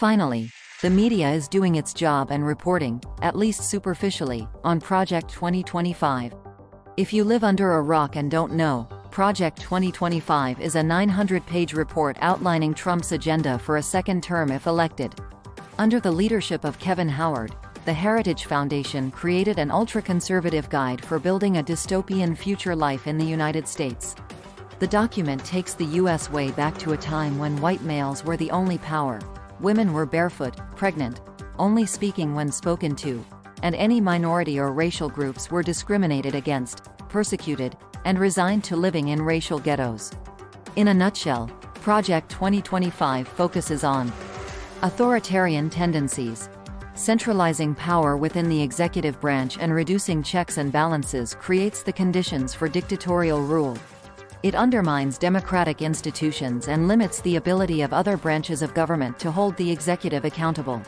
Finally, the media is doing its job and reporting, at least superficially, on Project 2025. If you live under a rock and don't know, Project 2025 is a 900-page report outlining Trump's agenda for a second term if elected. Under the leadership of Kevin Howard, the Heritage Foundation created an ultra-conservative guide for building a dystopian future life in the United States. The document takes the U.S. way back to a time when white males were the only power, women were barefoot, pregnant, only speaking when spoken to, and any minority or racial groups were discriminated against, persecuted, and resigned to living in racial ghettos. In a nutshell, Project 2025 focuses on authoritarian tendencies. Centralizing power within the executive branch and reducing checks and balances creates the conditions for dictatorial rule. It undermines democratic institutions and limits the ability of other branches of government to hold the executive accountable.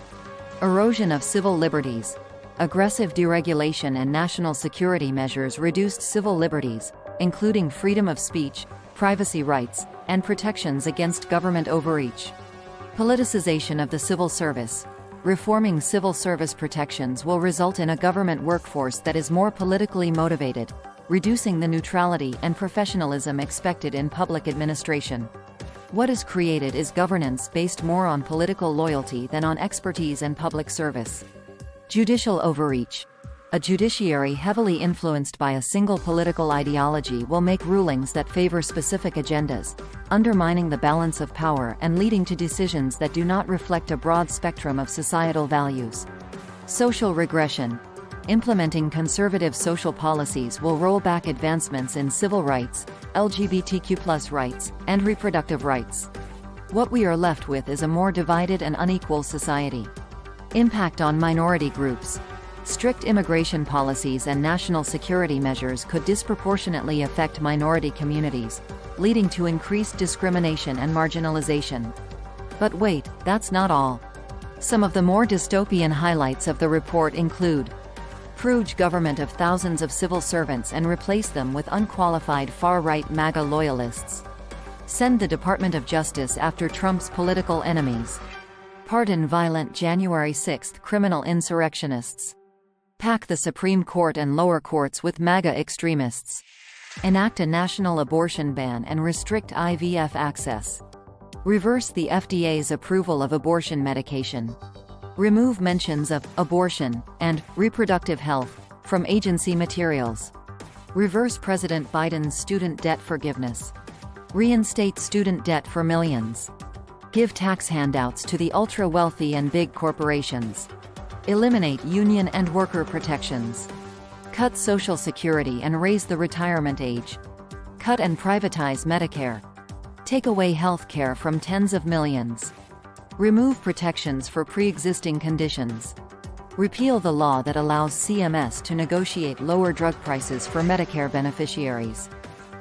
Erosion of civil liberties. Aggressive deregulation and national security measures reduced civil liberties, including freedom of speech, privacy rights, and protections against government overreach. Politicization of the civil service. Reforming civil service protections will result in a government workforce that is more politically motivated, reducing the neutrality and professionalism expected in public administration. What is created is governance based more on political loyalty than on expertise and public service. Judicial overreach. A judiciary heavily influenced by a single political ideology will make rulings that favor specific agendas, undermining the balance of power and leading to decisions that do not reflect a broad spectrum of societal values. Social regression. Implementing conservative social policies will roll back advancements in civil rights, LGBTQ+ rights, and reproductive rights. What we are left with is a more divided and unequal society. Impact on minority groups. Strict immigration policies and national security measures could disproportionately affect minority communities, leading to increased discrimination and marginalization. But wait, that's not all. Some of the more dystopian highlights of the report include: purge government of thousands of civil servants and replace them with unqualified far-right MAGA loyalists. Send the Department of Justice after Trump's political enemies. Pardon violent January 6 criminal insurrectionists. Pack the Supreme Court and lower courts with MAGA extremists. Enact a national abortion ban and restrict IVF access. Reverse the FDA's approval of abortion medication. Remove mentions of abortion and reproductive health from agency materials. Reverse President Biden's student debt forgiveness. Reinstate student debt for millions. Give tax handouts to the ultra-wealthy and big corporations. Eliminate union and worker protections. Cut Social Security and raise the retirement age. Cut and privatize Medicare. Take away health care from tens of millions. Remove protections for pre-existing conditions. Repeal the law that allows CMS to negotiate lower drug prices for Medicare beneficiaries.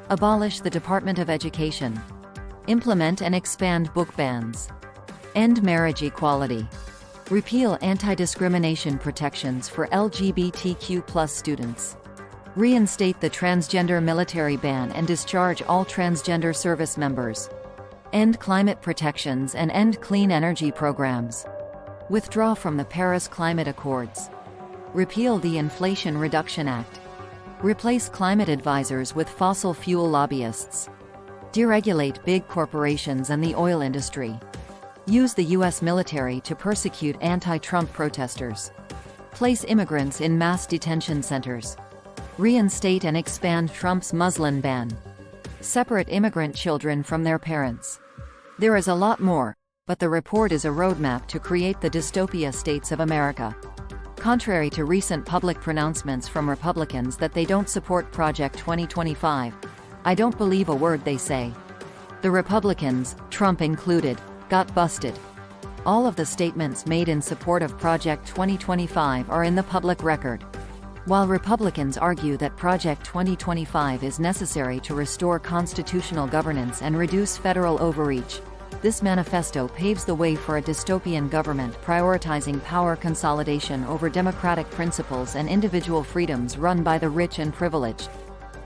Abolish the Department of Education. Implement and expand book bans. End marriage equality. Repeal anti-discrimination protections for LGBTQ+ students. Reinstate the transgender military ban and discharge all transgender service members. End climate protections and end clean energy programs. Withdraw from the Paris Climate Accords. Repeal the Inflation Reduction Act. Replace climate advisors with fossil fuel lobbyists. Deregulate big corporations and the oil industry. Use the U.S. military to persecute anti-Trump protesters. Place immigrants in mass detention centers. Reinstate and expand Trump's Muslim ban. Separate immigrant children from their parents. There is a lot more, but the report is a roadmap to create the dystopia states of America. Contrary to recent public pronouncements from Republicans that they don't support Project 2025, I don't believe a word they say. The Republicans, Trump included, got busted. All of the statements made in support of Project 2025 are in the public record. While Republicans argue that Project 2025 is necessary to restore constitutional governance and reduce federal overreach, this manifesto paves the way for a dystopian government prioritizing power consolidation over democratic principles and individual freedoms run by the rich and privileged.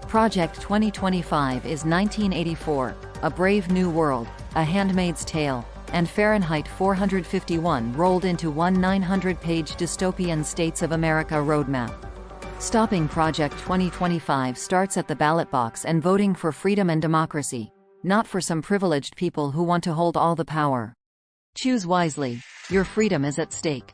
Project 2025 is 1984, A Brave New World, A Handmaid's Tale, and Fahrenheit 451 rolled into one 900-page dystopian States of America roadmap. Stopping Project 2025 starts at the ballot box and voting for freedom and democracy, not for some privileged people who want to hold all the power. Choose wisely. Your freedom is at stake.